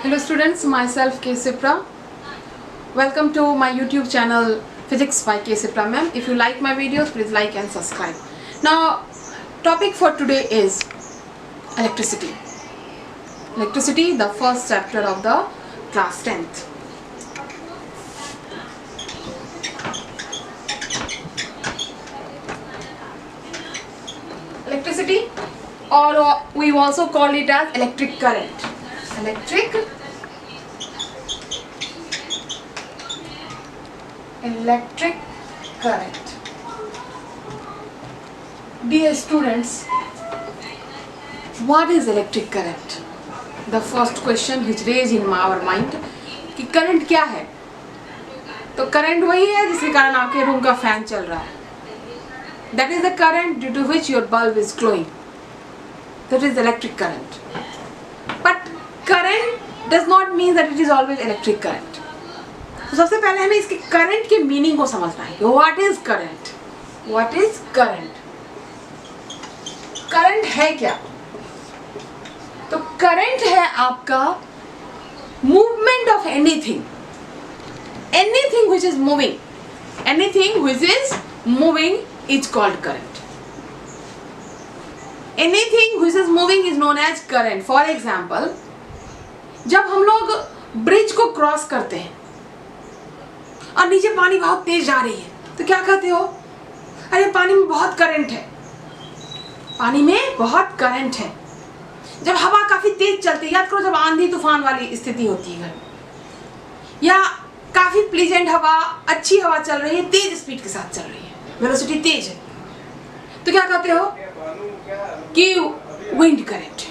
Hello students, myself K. Sipra. Welcome to my YouTube channel Physics by K. Sipra ma'am. If you like my videos, please like and subscribe. Now, topic for today is electricity. Electricity, the first chapter of the class 10th. Electricity, or we also call it as electric current. Electric current. Dear students, what is electric current? The first question which raised in our mind कि current क्या है? तो current वही है जिसके कारण आपके room का फैन चल रहा है. That is the current due to which your bulb is glowing. That is electric current. But current does not mean that it is always electric current. तो सबसे पहले हमें इसके करंट के मीनिंग को समझना है. What is current? What is current? Current है क्या? तो करंट है आपका movement of anything which is moving. Anything which is moving is called current. Anything which is moving is known as current. For example, जब हम लोग bridge को cross करते हैं और नीचे पानी बहुत तेज जा रही है तो क्या कहते हो? अरे पानी में बहुत करंट है. पानी में बहुत करंट है. जब हवा काफी तेज चलती है, याद करो जब आंधी तूफान वाली स्थिति होती है घर, या काफी प्लीजेंट हवा, अच्छी हवा चल रही है, तेज स्पीड के साथ चल रही है, वेलोसिटी तेज है, तो क्या कहते हो कि wind current.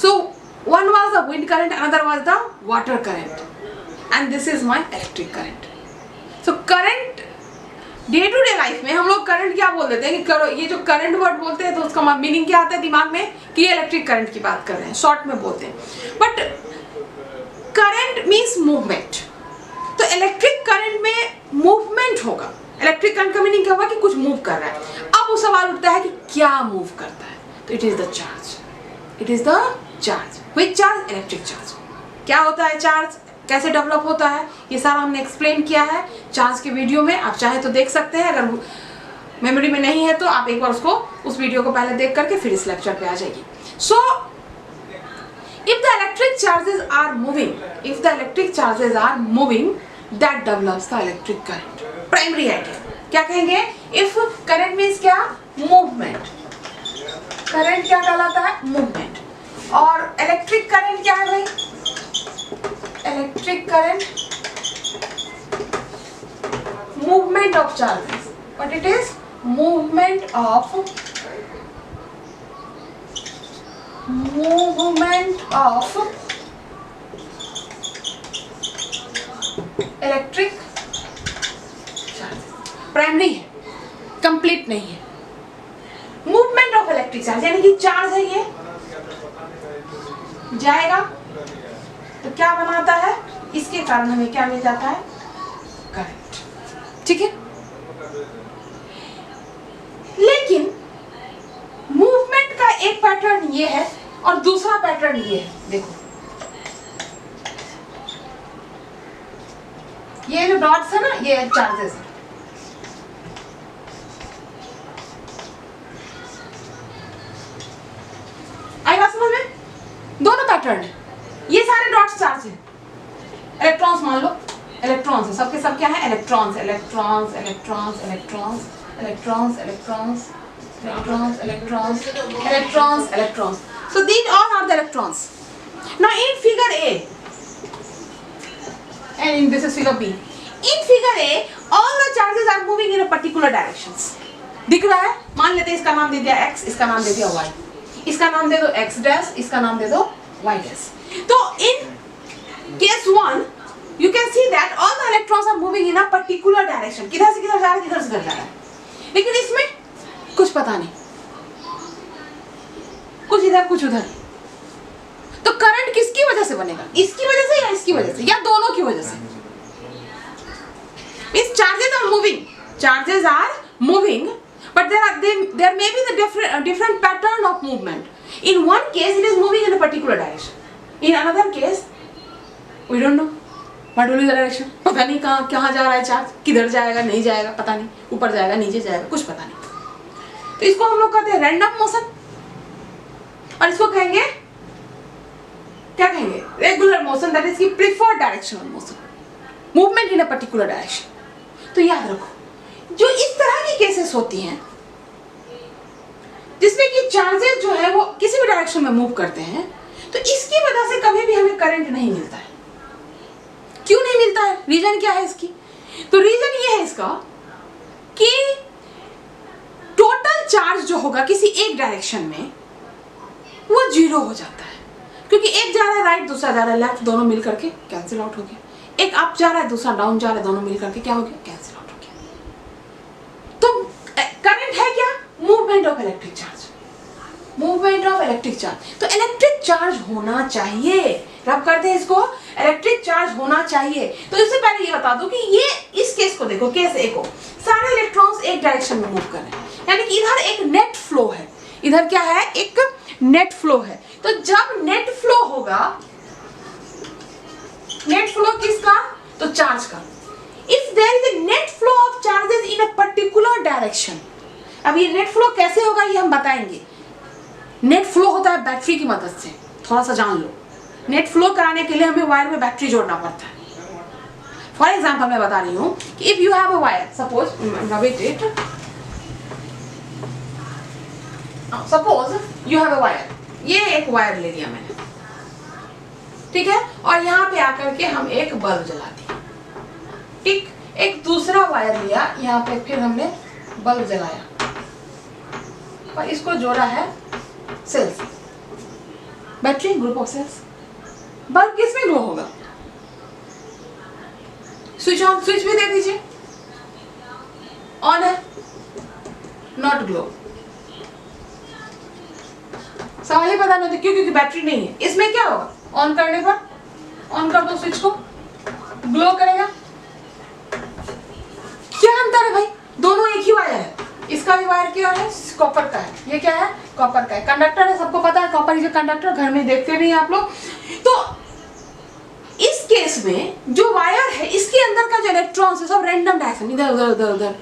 So one was the wind current, another was the water current, and this is my electric current. So current day to day life में हम लोग करंट क्या बोल देते हैं कि करो, ये जो करंट वर्ड बोलते हैं तो उसका मीनिंग क्या आता है दिमाग में कि ये इलेक्ट्रिक करंट की बात कर रहे हैं, शॉर्ट में बोलते हैं. But current means movement. तो इलेक्ट्रिक करंट में मूवमेंट होगा. इलेक्ट्रिक करंट का मीनिंग क्या होगा कि कुछ मूव कर रहा है. अब वो सवाल उठता है कि क्या मूव करता है. तो it is the charge. It is the charge. Which charge? Electric charge. क्या होता है चार्ज, कैसे डेवलप होता है, ये सारा हमने एक्सप्लेन किया है चार्ज के वीडियो में. आप चाहे तो देख सकते हैं. अगर मेमोरी में नहीं है तो आप एक बार उस वीडियो को पहले देख करके फिर इस लेक्चर पे आ जाइए. सो if the electric charges are moving, that develops the electric current. Primary idea क्या कहेंगे? if current means क्या? movement. करंट क्या कहलाता है? मूवमेंट. और इलेक्ट्रिक करंट क्या है भाई? Electric current movement of charges. But it is movement of electric charges. Primary है, कंप्लीट नहीं है. मूवमेंट ऑफ इलेक्ट्रिक चार्ज यानी कि चार्ज है, ये जाएगा तो क्या बनाता है, इसके कारण हमें क्या मिल जाता है? करंट. ठीक है. लेकिन मूवमेंट का एक पैटर्न ये है और दूसरा पैटर्न ये है. देखो ये जो डॉट्स है ना, ये चार्जेस है. आई बात समझ में? दोनों पैटर्न है. ये सारे डॉट्स चार्ज है. इलेक्ट्रॉन्स मान लो, इलेक्ट्रॉन्स है, सबके सब क्या है? Electrons. Electrons electrons electrons electrons electrons electrons electrons electrons electrons. So these all are the electrons. Now in figure A, and this is figure B. In figure A, all the charges are moving in a particular directions. दिख रहा है? मान लेते हैं इसका नाम दे दिया x, इसका नाम दे दिया y. इसका नाम दे दो x डैश, इसका नाम दे दो y डैश. तो in case 1 you can see that all the electrons are moving in a particular direction. किधर से किधर जा रहा है, किधर से किधर जा रहा है. लेकिन इसमें कुछ पता नहीं, कुछ इधर कुछ उधर. तो करंट किसकी वजह से बनेगा? इसकी वजह से या इसकी वजह से या दोनों की वजह से? Means charges are moving, but there may be the different pattern of movement. In one case it is moving in a particular direction, in another case we don't know what will be the direction, पता नहीं कहाँ जा रहा है charge, किधर जाएगा नहीं जाएगा पता नहीं, ऊपर जाएगा नीचे जाएगा कुछ पता नहीं। तो इसको हम लोग कहते हैं रैंडम मोशन, और इसको कहेंगे क्या कहेंगे, रेगुलर मोशन, दैट इज की preferred directional motion, movement in a particular direction. तो याद रखो जो इस तरह की केसेस होती हैं जिसमें कि चार्जेस जो है वो किसी भी डायरेक्शन में मूव करते हैं, तो इसकी वजह से कभी भी हमें करंट नहीं मिलता है। क्यों नहीं मिलता है, रीजन क्या है इसकी? तो रीजन ये है इसका कि टोटल चार्ज जो होगा किसी एक डायरेक्शन में वो जीरो हो जाता है, क्योंकि एक जा रहा है राइट, दूसरा जा रहा है लेफ्ट, दोनों मिल करके कैंसिल आउट हो गया। एक अप जा रहा है दूसरा डाउन जा रहा है, दोनों मिल करके क्या हो गया, कैंसिल आउट हो गया। तो करंट है क्या, movement of electric charge, movement of electric charge. तो इलेक्ट्रिक चार्ज होना चाहिए, रब करते हैं इसको, इलेक्ट्रिक चार्ज होना चाहिए। तो इससे पहले ये बता दूं कि ये इस केस को देखो, केस ए को, सारे इलेक्ट्रॉन्स एक डायरेक्शन में मूव कर रहे हैं, यानी कि इधर एक नेट फ्लो है, इधर क्या है, एक नेट फ्लो है। तो जब नेट फ्लो होगा, नेट फ्लो किसका, तो चार्ज का, if there is a net flow of charges in a particular direction. अब ये नेट फ्लो कैसे होगा ये हम बताएंगे। नेट फ्लो होता है बैटरी की मदद से, थोड़ा सा जान लो। नेट फ्लो कराने के लिए हमें वायर में बैटरी जोड़ना पड़ता है। फॉर एग्जाम्पल मैं बता रही हूँ कि if you have a wire, suppose you have a wire, ये एक वायर ले लिया मैंने, ठीक है, और यहाँ पे आकर के हम एक बल्ब जला दिया, ठीक। एक दूसरा वायर लिया, यहाँ पे फिर हमने बल्ब जलाया और इसको जोड़ा है cells, battery group of cells. Bulb किस में ग्लो होगा, स्विच ऑन, स्विच भी दे दीजिए, ऑन है, नॉट ग्लो। सवाल ही पता नहीं होता, क्यों, क्योंकि बैटरी नहीं है। इसमें क्या होगा, ऑन करने पर, ऑन कर दो स्विच को, ग्लो करेगा। क्या अंतर है भाई, दोनों एक ही वायर है, इसका भी वायर क्या है, कॉपर का है, ये क्या है, कॉपर का है, कंडक्टर है, सबको पता है कॉपर इज अ कंडक्टर, घर में देखते भी हैं आप लोग। तो इस केस में जो वायर है इसके अंदर का जो इलेक्ट्रॉन्स है सब रैंडम डायरेक्शन, इधर उधर उधर उधर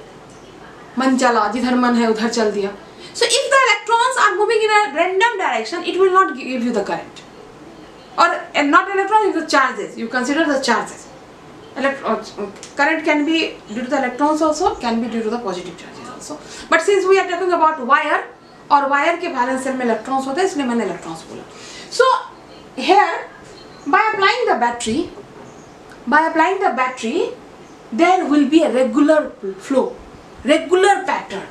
मन चला, जिधर मन है उधर चल दिया। So if the electrons are moving in a random direction, it will not give you the current, or not electrons, it's the charges. You consider the charges. Current can be due to the electrons also, can be due to the positive charges also. But since we are talking about wire, और wire के valence cell में electrons होते हैं, इसलिए मैंने electrons बोला. So here, by applying the battery, there will be a regular flow, regular pattern.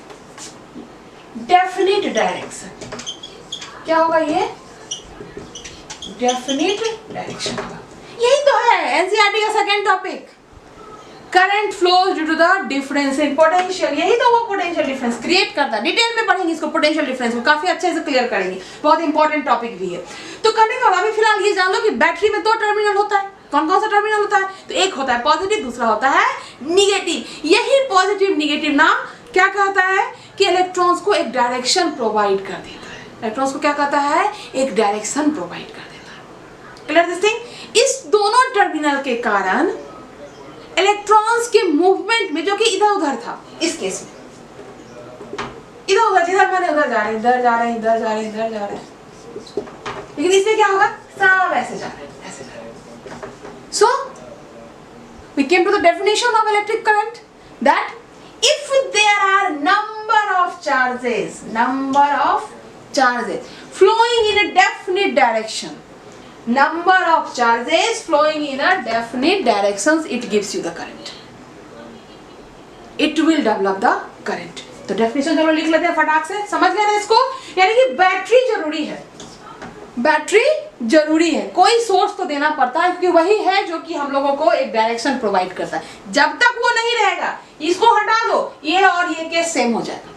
Definite direction, क्या होगा ये, डेफिनिट डायरेक्शन होगा। यही तो है एनसीईआरटी का second topic, current flows due to the difference in potential. यही तो वो पोटेंशियल डिफरेंस क्रिएट करता है। डिटेल में पढ़ेंगे इसको, पोटेंशियल डिफरेंस को काफी अच्छे से क्लियर करेंगे, बहुत इंपॉर्टेंट टॉपिक भी है। तो करने का अभी फिलहाल ये जान लो कि बैटरी में दो टर्मिनल होता है। कौन कौन सा टर्मिनल होता है, तो एक होता है पॉजिटिव, दूसरा होता है निगेटिव। यही पॉजिटिव निगेटिव नाम क्या कहता है कि इलेक्ट्रॉन्स को एक डायरेक्शन प्रोवाइड कर देता है। इलेक्ट्रॉन्स को क्या कहता है, एक डायरेक्शन प्रोवाइड कर देता है। Clear this thing. इस दोनों टर्मिनल के कारण इलेक्ट्रॉन्स के मूवमेंट में, जो कि इधर उधर था, इस केस में इधर उधर, जिधर मैंने उधर जा रहे हैं, इधर जा रहे हैं, इधर जा रहे हैं, इधर जा रहे हैं, लेकिन इसमें क्या होगा, सब ऐसे जा रहे हैं, ऐसे जा रहे हैं। So we came to the definition of electric current, that if there are number of charges flowing in a definite direction, number of charges flowing in a definite directions, it gives you the current, it will develop the current। तो definition चलो लिख लेते हैं फटाक से, समझ गए ना इसको। यानी कि बैटरी जरूरी है, बैटरी जरूरी है, कोई सोर्स तो देना पड़ता है, क्योंकि वही है जो कि हम लोगों को एक डायरेक्शन प्रोवाइड करता है। जब तक वो नहीं रहेगा, इसको हटा दो, ये और ये केस सेम हो जाएगा,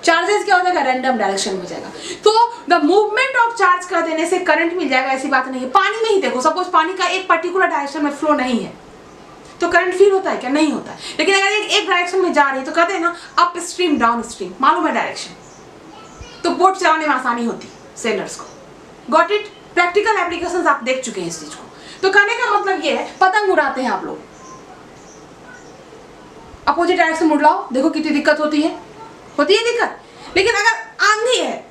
चार्जेस क्या हो जाएगा, रैंडम डायरेक्शन हो जाएगा। तो द मूवमेंट ऑफ चार्ज कर देने से करंट मिल जाएगा, ऐसी बात नहीं है। पानी में ही देखो, सपोज पानी का एक पर्टिकुलर डायरेक्शन में फ्लो नहीं है, तो करंट फील होता है क्या, नहीं होता है। लेकिन अगर एक डायरेक्शन में जा रही है, तो कहते हैं ना अप स्ट्रीम डाउन स्ट्रीम, मालूम है डायरेक्शन, तो बोट चलाने में आसानी होती सेलर्स को। Got it. प्रैक्टिकल एप्लीकेशंस आप देख चुके हैं इस चीज को। तो कहने का मतलब ये है, पतंग उड़ाते हैं आप लोग, अपोजिट डायरेक्शन मुड़ लाओ, देखो कितनी दिक्कत होती है दिक्कत। लेकिन अगर आंधी है,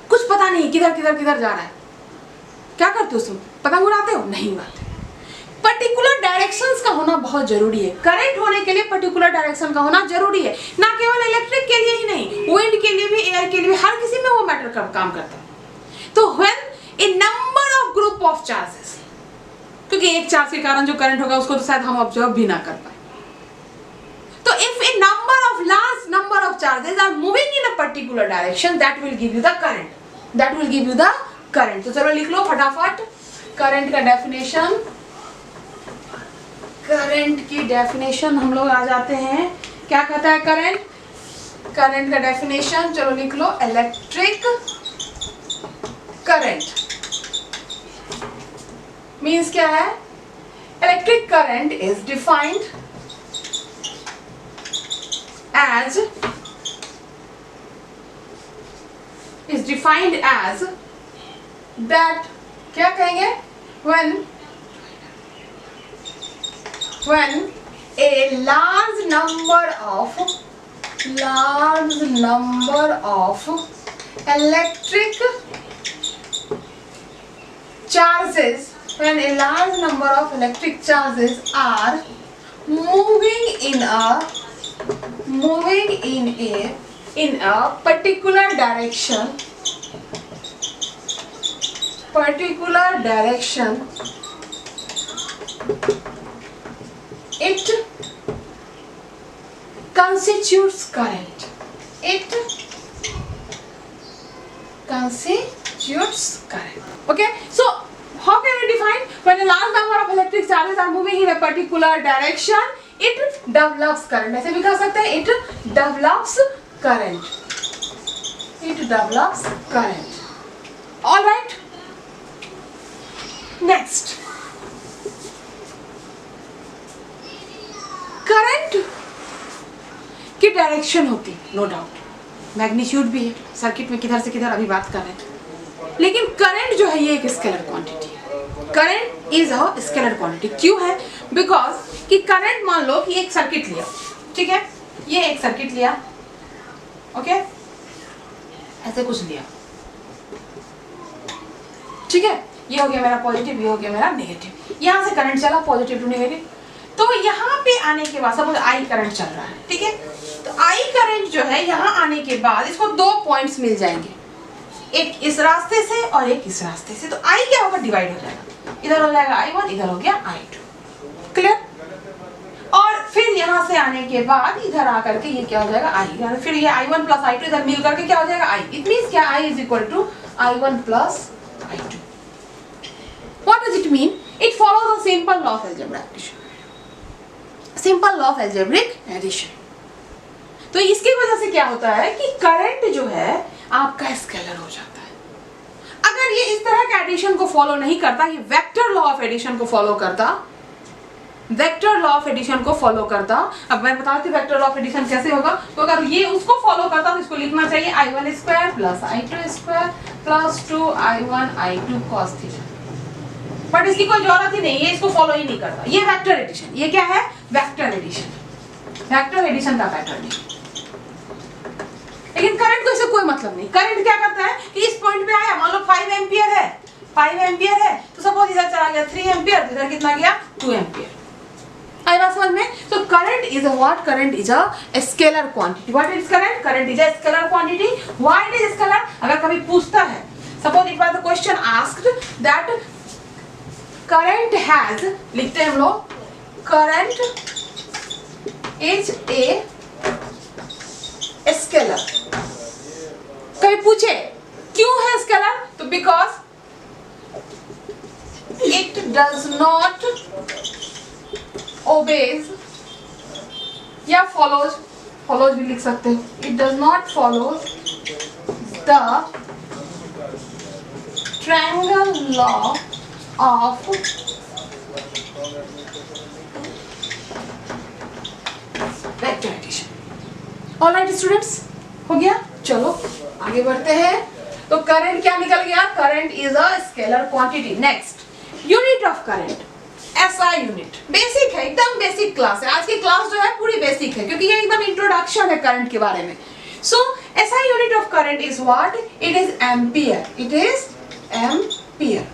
कुछ पता नहीं किधर किधर किधर जा रहा है, क्या करते हो तुम? पतंग उड़ाते हो? नहीं उड़ाते। पर्टिकुलर डायरेक्शंस का होना बहुत जरूरी है। करंट होने के लिए पर्टिकुलर डायरेक्शन का होना जरूरी है, ना केवल इलेक्ट्रिक के लिए ही नहीं, विंड के लिए भी, एयर के लिए भी, हर किसी में वो मैटर काम करता है। तो when A number of group of charges, क्योंकि एक चार्ज के कारण जो करंट होगा उसको तो शायद हम ऑब्जर्व भी ना कर पाए, तो if a large number of charges are moving in a particular direction, that will give you the current. तो चलो लिख लो फटाफट करंट का डेफिनेशन। करंट की डेफिनेशन हम लोग आ जाते हैं, क्या कहता है करंट का डेफिनेशन, चलो लिख लो, इलेक्ट्रिक करंट मीन्स क्या है? Electric current is defined as that, क्या कहेंगे, when a large number of electric charges, when a large number of electric charges are moving in a particular direction, it constitutes current. Okay, so how can we define when a large number of electric charges are moving in a particular direction, it develops current? ऐसे भी कह सकते हैं, it develops current. All right. Next, current की direction होती है, no doubt, magnitude भी है, सर्किट में किधर से किधर अभी बात कर रहे हैं, लेकिन करंट जो है ये एक स्केलर क्वांटिटी है। Current is a scalar quantity. क्यों है? बिकॉज कि करंट, मान लो कि एक सर्किट लिया, ठीक है, ये एक सर्किट लिया, ओके, ऐसे कुछ लिया, ठीक है, ये हो गया मेरा पॉजिटिव, ये हो गया मेरा नेगेटिव, यहां से करंट चला पॉजिटिव टू नेगेटिव, तो यहाँ पे आने के बाद सपोज आई करंट चल रहा है, ठीक है, तो आई करंट जो है यहाँ आने के बाद इसको दो पॉइंट्स मिल जाएंगे, एक इस रास्ते से और एक इस रास्ते से, तो आई क्या होगा? डिवाइड हो जाएगा, इधर हो जाएगा I1, इधर हो गया I2, क्लियर। और फिर यहाँ से आने के बाद इधर आकर के ये क्या हो जाएगा? I, फिर ये I1 प्लस I2 इधर मिल करके क्या हो जाएगा? I। इट मीन्स क्या? I is equal to I1 plus I2। What does it mean? It follows a simple law of algebraic addition. Simple law of algebraic addition. तो इसकी वजह से क्या होता है कि करंट जो है आपका स्केलर हो जाता है। अगर ये इस तरह के एडिशन को फॉलो नहीं करता, ये वेक्टर लॉ ऑफ एडिशन को फॉलो करता, अब मैं बताती हूँ वेक्टर लॉ ऑफ एडिशन कैसे होगा। तो अगर ये उसको फॉलो करता तो इसको लिखना चाहिए I1 square plus I2 square plus 2I1 I2 cos theta, but इसकी कोई जरूरत ही नहीं है, इसको फॉलो ही नहीं करता। ये वेक्टर एडिशन, ये क्या है? वेक्टर एडिशन का पैटर्न है। लेकिन करंट को इससे कोई मतलब नहीं। करंट क्या करता है कि इस पॉइंट पे आया, मान लो 5 एम्पियर है, तो सपोज इधर चला गया 3 एम्पियर, तो इधर कितना गया? 2 एम्पियर। आई बात समझ में? तो current is a what? Current is a scalar quantity. What is current? Current is a scalar quantity. Why it is scalar? अगर कभी पूछता है, suppose it was the question asked that current has, लिखते हैं हम लोग, करंट इज ए स्केलर। कभी पूछे क्यों है स्केलर? तो because it does not obeys या फॉलोज भी लिख सकते हो, it does not follow the triangle law of vector addition. All right students, हो गया? चलो आगे बढ़ते हैं। तो करंट क्या निकल गया? Current is a scalar quantity. Next, unit of current, SI unit. Basic है, एकदम बेसिक क्लास है। आज की क्लास जो है पूरी बेसिक है, क्योंकि ये एकदम इंट्रोडक्शन है करंट के बारे में। So SI unit of current is what? It is ampere. It is ampere.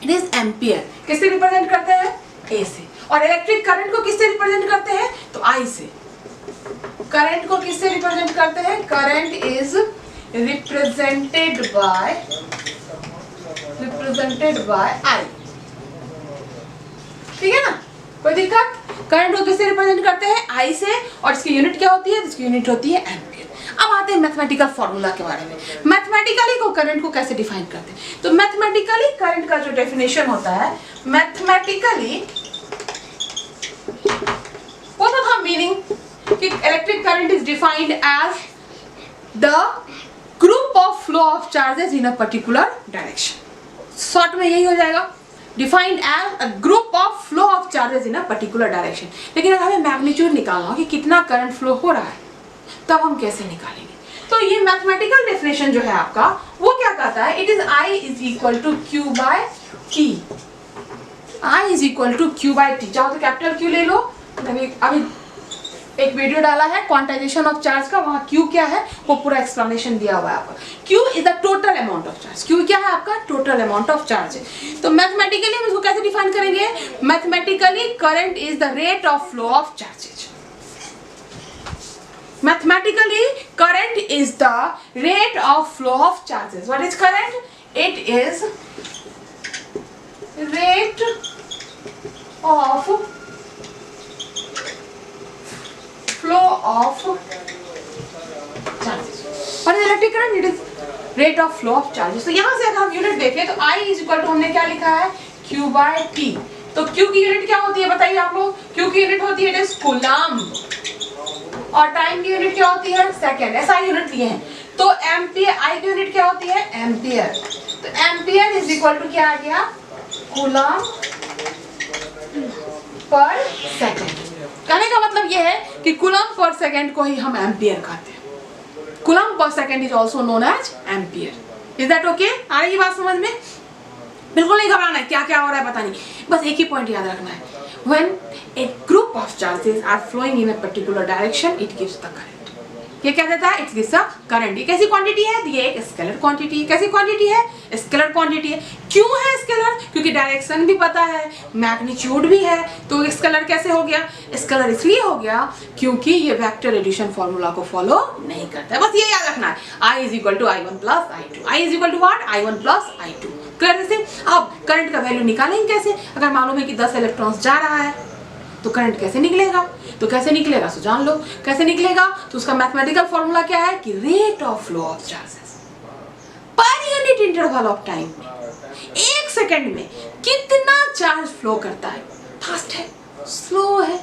It is ampere. किससे रिप्रेजेंट करते हैं? ए से। और इलेक्ट्रिक करंट को किससे रिप्रेजेंट करते हैं? तो आई से। करंट को किससे रिप्रेजेंट करते हैं? करंट इज रिप्रेजेंटेड बाय आई। ठीक है ना, कोई दिक्कत? करंट को किससे रिप्रेजेंट करते हैं? आई से। और इसकी यूनिट क्या होती है? इसकी यूनिट होती है एम्पियर। अब आते हैं मैथमेटिकल फॉर्मूला के बारे में। मैथमेटिकली को करंट को कैसे डिफाइन करते हैं? तो मैथमेटिकली करंट का जो डेफिनेशन होता है, mathematically what was the meaning कि electric current is defined as the group of flow of charges in a particular direction. Short में यही हो जाएगा, defined as a group of flow of charges in a particular direction. लेकिन अगर हमें magnitude निकालना हो कि कितना करंट फ्लो हो रहा है, तब हम कैसे निकालेंगे? तो ये मैथमेटिकल डेफिनेशन जो है आपका, वो क्या कहता है? It is I is equal to Q by T। I is equal to Q by T। चाहो तो कैपिटल Q ले लो। अभी एक वीडियो डाला है क्वांटाइजेशन ऑफ चार्ज का, वहां Q क्या है वो पूरा एक्सप्लेनेशन दिया हुआ है आपका। Q is the total amount of charge. Q क्या है आपका? टोटल अमाउंट ऑफ चार्ज है। तो मैथमेटिकली हम इसको कैसे डिफाइन करेंगे? Mathematically current is the rate of flow of charges. Mathematically current is the rate of flow of charges. What is current? It is rate of flow of charges. और electric current, it is rate of flow of charges. तो यहां से अगर हम unit देखें तो I is equal to हमने क्या लिखा है? Q by T। तो Q की यूनिट क्या होती है बताइए आप लोग? Q की यूनिट होती है इट इज कूलम्ब। और टाइम की यूनिट क्या होती है? सेकेंड। ऐसा यूनिट दिए हैं। तो एम्पियर, I की यूनिट क्या होती है? एम्पियर। तो एम्पियर इज इक्वल टू क्या आ गया? Coulomb per second. कहने का मतलब यह है कि कूलम्ब पर सेकेंड को ही हम एम्पियर कहते हैं। Coulomb per second is also known as ampere. Is that okay? आ रही बात समझ में? बिल्कुल नहीं घबराना है, क्या क्या हो रहा है पता नहीं, बस एक ही पॉइंट याद रखना है। When a group of charges are flowing in a particular direction, it gives the current. ये क्या देता है? It gives a current. ये कैसी क्वांटिटी है? ये एक स्केलर क्वांटिटी है। कैसी क्वांटिटी है? स्केलर क्वांटिटी है। क्यों है स्केलर? क्योंकि डायरेक्शन भी पता है, मैग्नीट्यूड भी है। तो स्केलर कैसे हो गया? स्केलर इसलिए हो गया क्योंकि ये वेक्टर एडिशन फॉर्मूला को फॉलो नहीं करता है। बस ये याद रखना है, I is equal to I1 plus I2। I is equal to what? I1 plus I2। Clear से? अब करंट का वैल्यू निकालेंगे कैसे? अगर मालूम है कि 10 इलेक्ट्रॉन्स जा रहा है तो करंट कैसे निकलेगा? तो कैसे निकलेगा सो जान लो। कैसे निकलेगा? तो उसका मैथमेटिकल फॉर्मूला क्या है कि rate of flow of charges per unit interval of time में एक सेकंड में कितना चार्ज फ्लो करता है। फास्ट है, स्लो है,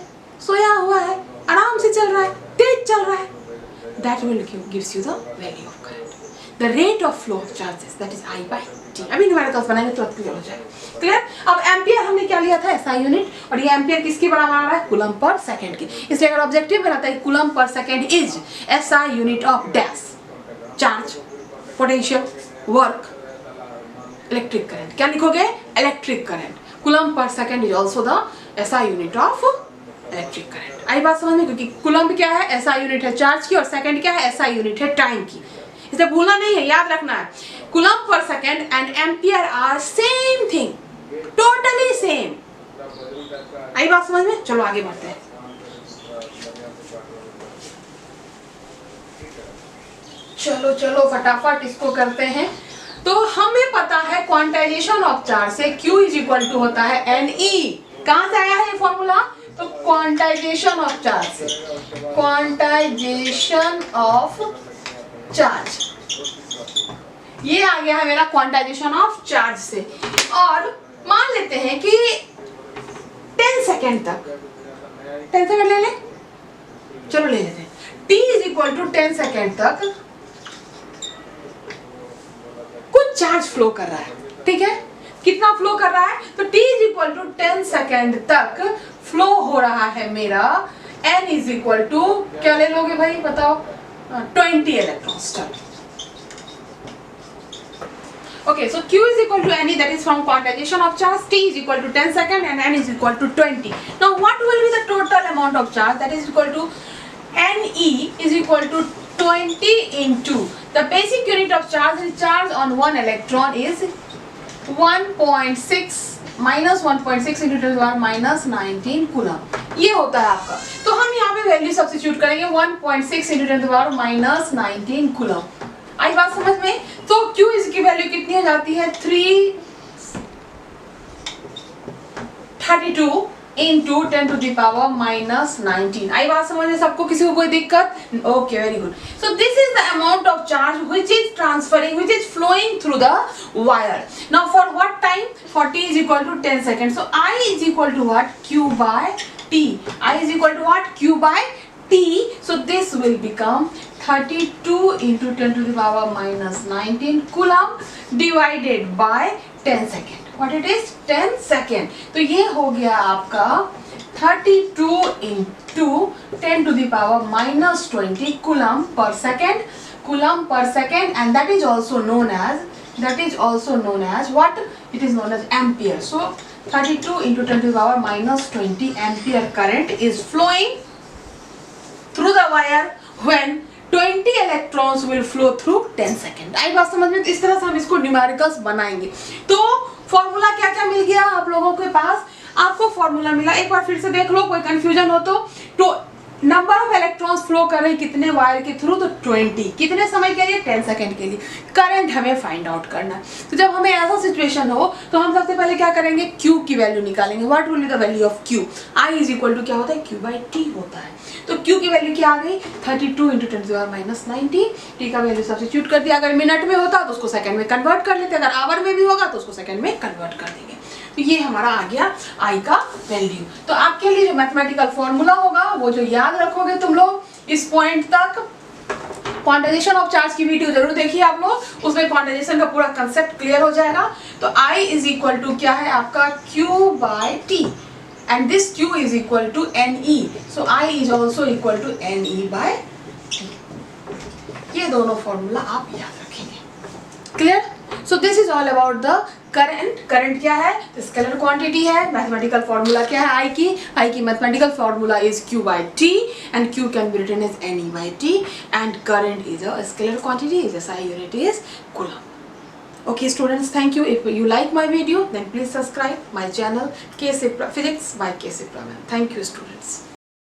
सोया हुआ है, आराम से चल रहा है, तेज चल रहा है, that will gives you the value of current, the rate of flow of charges, that is I by T। अभी न्यूमेरिकल्स बनाएंगे तो क्लियर हो जाएगा। क्लियर? अब एम्पियर हमने क्या लिया था? SI unit. और ये एम्पियर किसकी बराबर आ रहा है? कूलम्ब पर सेकंड की। इसलिए अगर ऑब्जेक्टिव बनाता है coulomb per second is SI unit of dash, charge, potential, work, electric current. क्या लिखोगे? Electric current. Coulomb per second is also the SI unit of electric current. आई बात समझ में? क्योंकि कूलम्ब क्या है? एसआई यूनिट है चार्ज की, और सेकंड क्या है? एसआई यूनिट है टाइम की। इसे भूलना नहीं है, याद रखना है। Coulomb per second and ampere are same thing, totally same. आई बात समझ में? चलो आगे बढ़ते हैं। चलो चलो फटाफट इसको करते हैं। तो हमें पता है क्वांटाइजेशन ऑफ चार्ज से Q इज इक्वल टू होता है NE। कहां से आया है ये फॉर्मूला? तो क्वांटाइजेशन ऑफ चार्ज से, क्वांटाइजेशन ऑफ चार्ज, ये आ गया है मेरा क्वांटाइजेशन ऑफ चार्ज से। और मान लेते हैं कि 10 सेकेंड तक, 10 सेकेंड ले ले, चलो ले लेते हैं, T is equal to 10 second तक कुछ चार्ज फ्लो कर रहा है। ठीक है? कितना फ्लो कर रहा है? तो T is equal to 10 second तक फ्लो हो रहा है मेरा N इज इक्वल टू, क्या ले लोगे भाई बताओ? 20 electrons. Okay, so Q is equal to NE, that is from quantization of charge. T is equal to 10 seconds and N is equal to 20. Now what will be the total amount of charge? That is equal to NE is equal to 20 into the basic unit of charge. And charge on one electron is 1.6 minus 1.6 into 10 to the power minus 19 coulomb. ये होता है आपका. तो हम यहाँ पे value substitute करेंगे 1.6 into 10 to the power minus 19 coulomb. आई बात समझ में? तो Q इसकी वैल्यू कितनी हो जाती है 332 into 10 to the power minus 19. आई बात समझ में सबको? किसी को कोई दिक्कत? Okay, very good. So this is the amount of charge which is transferring, which is flowing through the wire. Now for what time? For t is equal to 10 seconds. So I is equal to what? Q by t. I is equal to what? Q by t. So this will become 32 into 10 to the power minus 19 coulomb divided by 10 second. What it is? 10 second. तो ये हो गया आपका 32 into 10 to the power minus 20 coulomb per second. Coulomb per second, and that is also known as what? It is known as ampere. So 32 into 10 to the power minus 20 ampere current is flowing through the wire when 20 electrons will flow through 10 seconds. आई बात समझ में? इस तरह से हम इसको numericals बनाएंगे. तो फॉर्मूला क्या क्या मिल गया आप लोगों के पास? आपको फॉर्मूला मिला, एक बार फिर से देख लो, कोई कंफ्यूजन हो तो नंबर ऑफ इलेक्ट्रॉन्स फ्लो कर रहे हैं कितने वायर के थ्रू? तो 20. कितने समय के लिए? 10 सेकंड के लिए. करंट हमें फाइंड आउट करना है. तो जब हमें ऐसा सिचुएशन हो तो हम सबसे पहले क्या करेंगे? Q की वैल्यू निकालेंगे. What will be the value of Q? I is equal to क्या होता है? Q बाई T होता है. तो Q की वैल्यू क्या आ गई? 32 into 10 to the power minus 19. T का वैल्यू सब्स्टिट्यूट कर दिया. अगर मिनट में होता तो उसको सेकंड में कन्वर्ट कर लेते, अगर आवर में भी होगा तो उसको सेकंड में कन्वर्ट कर देंगे. तो ये हमारा आ गया I का वैल्यू. तो आपके लिए जो मैथमेटिकल फॉर्मूला होगा वो जो याद रखोगे तुम लोग इस पॉइंट तक, क्वांटाइजेशन ऑफ चार्ज की वीडियो जरूर देखिए आप लोग, उसमें क्वांटाइजेशन का पूरा कंसेप्ट क्लियर हो जाएगा. तो I इज इक्वल टू क्या है आपका? Q by T, and this Q is equal to NE. So I is also equal to NE by T. ये दोनों फॉर्मूला आप याद रखेंगे. Clear? So this is all about the current. Current क्या है? स्केलर क्वांटिटी है. Mathematical formula क्या है? I की mathematical formula is Q by T, and Q can be written as NE by T, and current is a scalar quantity. Its SI unit is coulomb. Okay students, thank you. If you like my video, then please subscribe my channel Physics by K. Sipraman. Thank you students.